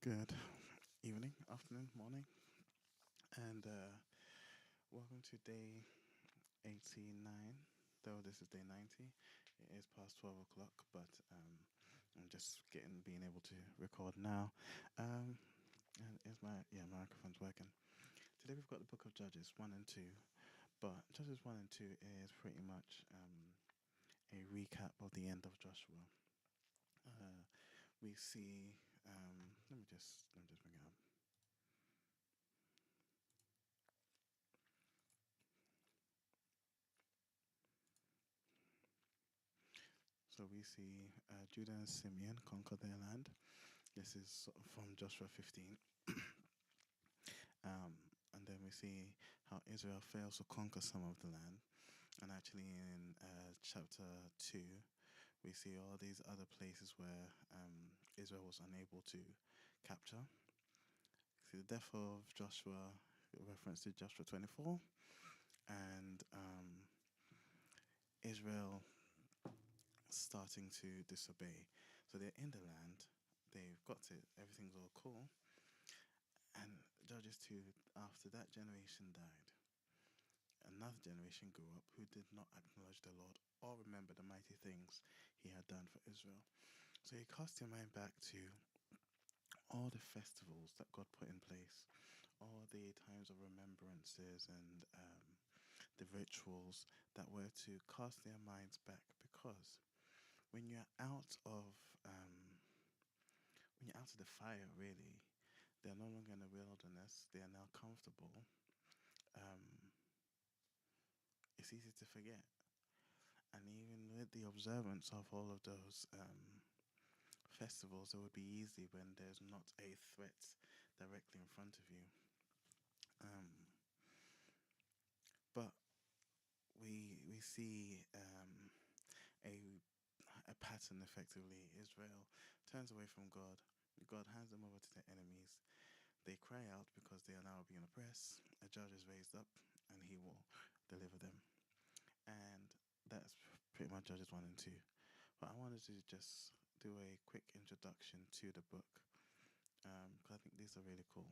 Good evening, afternoon, morning, and welcome to day 89. Though this is day 90, it is past 12 o'clock, but I'm just being able to record now. Um, and is my microphone's working. Today we've got the book of Judges 1 and 2, but Judges 1 and 2 is pretty much a recap of the end of Joshua. We see, let me just bring it up. So we see Judah and Simeon conquer their land. This is from Joshua 15. And then we see how Israel fails to conquer some of the land. And actually, in chapter 2, we see all these other places where Israel was unable to capture. See the death of Joshua, reference to Joshua 24, and Israel starting to disobey. So they're in the land, they've got it, everything's all cool. And Judges 2, after that generation died, another generation grew up who did not acknowledge the Lord or remember the mighty things he had done for Israel. So he cast your mind back to all the festivals that God put in place, all the times of remembrances and the rituals that were to cast their minds back, because when you're out of the fire, really, they're no longer in the wilderness. They are now comfortable. Um, it's easy to forget, and even with the observance of all of those festivals, it would be easy when there's not a threat directly in front of you. Um, but we see a a pattern effectively. Israel turns away from God. God hands them over to their enemies. They cry out because they are now being oppressed. A judge is raised up, and he will deliver them. And that's pretty much Judges 1 and 2. But I wanted to just do a quick introduction to the book, because I think these are really cool.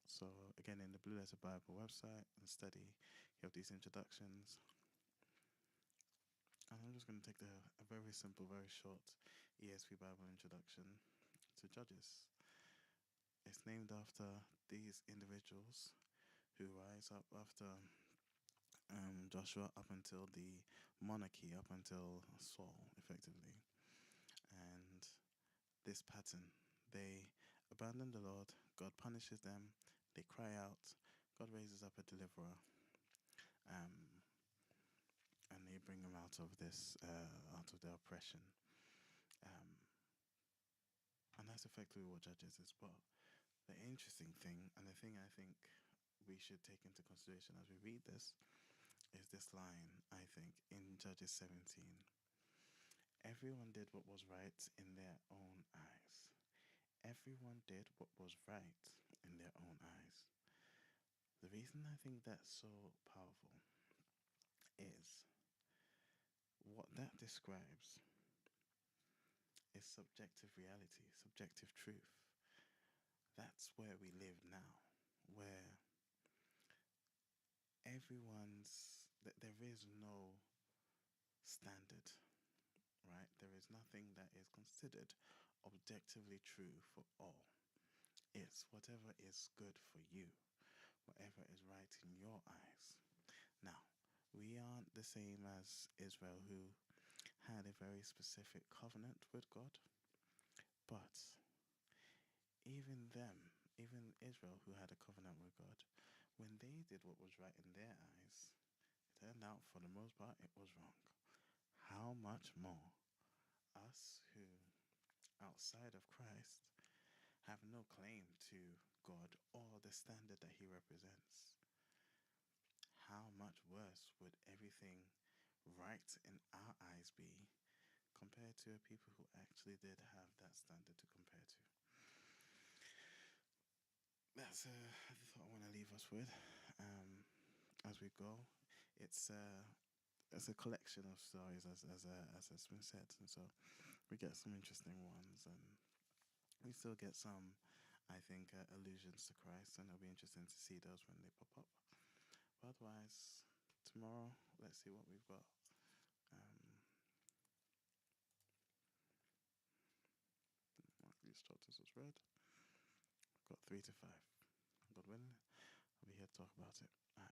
So again, in the Blue Letter Bible website and study, you have these introductions. And I'm just going to take a very simple, very short ESV Bible introduction to Judges. It's named after these individuals who rise up after Joshua, up until the monarchy, up until Saul, effectively. And this pattern, they abandon the Lord, God punishes them, they cry out, God raises up a deliverer, um, and they bring them out of this, out of their oppression. Um, and that's effectively what Judges is. But the interesting thing, and the thing I think we should take into consideration as we read this, is this line, I think, in Judges 17. Everyone did what was right in their own eyes. Everyone did what was right in their own eyes. The reason I think that's so powerful is what that describes is subjective reality, subjective truth. That's where we live now, where there is no standard, right? There is nothing that is considered objectively true for all. It's whatever is good for you, whatever is right in your eyes. Now, we aren't the same as Israel, who had a very specific covenant with God, but even Israel, who had a covenant with God, when they did what was right in their eyes, it turned out for the most part it was wrong. How much more us who, outside of Christ, have no claim to God or the standard that he represents? How much worse would everything right in our eyes be compared to a people who actually did have that standard to compare to? That's the thought I want to leave us with as we go. It's a collection of stories, as has been said, and so we get some interesting ones. And we still get some, I think, allusions to Christ, and it'll be interesting to see those when they pop up. But otherwise, tomorrow, let's see what we've got. Um, Mark these chapters as read. Got 3 to 5. God willing, I'll be here to talk about it.